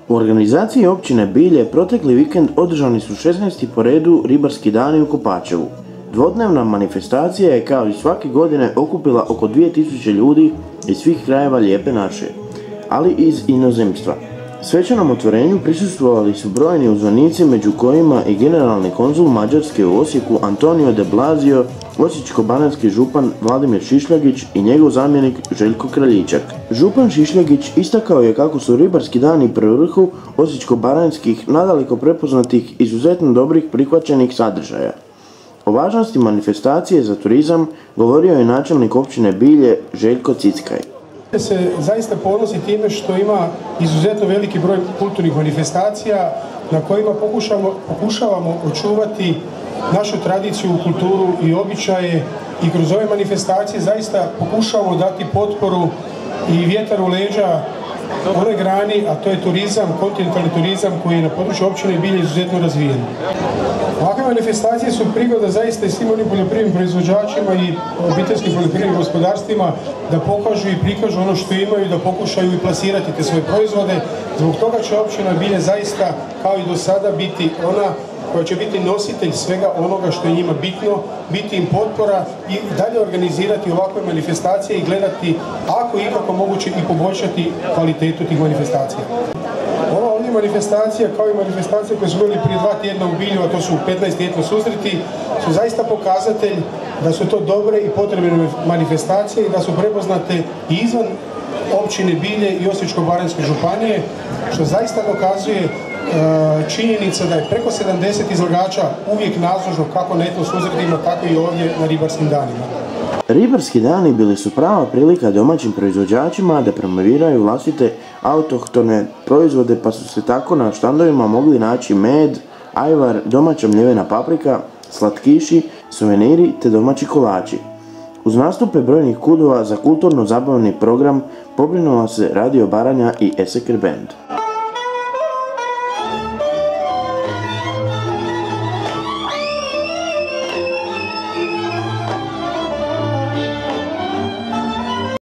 U organizaciji općine Bilje protekli vikend održani su 16. po redu ribarski dani u Kopačevu. Dvodnevna manifestacija je kao i svake godine okupila oko 2000 ljudi iz svih krajeva Lijepe naše, ali i iz inozemstva. Svečanom otvorenju prisustvovali su brojni uzvanici, među kojima i generalni konzul Mađarske u Osijeku Antonio de Blasio, osječko-baranjski župan Vladimir Šišljagić i njegov zamjenik Željko Kraljičak. Župan Šišljagić istakao je kako su ribarski dani pri vrhu osječko-baranjskih nadaleko prepoznatih izuzetno dobrih prihvaćenih sadržaja. O važnosti manifestacije za turizam govorio je načelnik općine Bilje Željko Cickaj. Se zaista ponosi time što ima izuzetno veliki broj kulturnih manifestacija na kojima pokušavamo očuvati našu tradiciju, kulturu i običaje i kroz ove manifestacije zaista pokušavamo dati potporu i vjetar u leđa onoj grani, a to je turizam, kontinentalni turizam koji je na području općine Bilje izuzetno razvijen. Ovakve manifestacije su prigoda zaista i svim onim poljoprivrednim proizvođačima i obiteljskim poljoprivrednim gospodarstvima da pokažu i prikažu ono što imaju i da pokušaju i plasirati te svoje proizvode. Zbog toga će općina Bilje zaista kao i do sada biti ona koja će biti nositelj svega onoga što je njima bitno, biti im potpora i dalje organizirati ovakve manifestacije i gledati ako je ikako moguće i poboljšati kvalitetu tih manifestacija. Ova ovdje manifestacija, kao i manifestacije koje smo imali prije 2 tjedna u Bilju, a to su 15. etno susreti, su zaista pokazatelj da su to dobre i potrebne manifestacije i da su prepoznate i izvan općine Bilje i Osječko-baranjske županije, što zaista dokazuje činjenica da je preko 70 izlagača uvijek nazočno kako na etno susretima, tako i ovdje na ribarskim danima. Ribarski dani bili su prava prilika domaćim proizvođačima da promoviraju vlastite autohtone proizvode, pa su se tako na štandovima mogli naći med, ajvar, domaća mljevena paprika, slatkiši, suveniri te domaći kolači. Uz nastupe brojnih kudova za kulturno-zabavni program pobrinula se Radio Baranja i Eseker Band.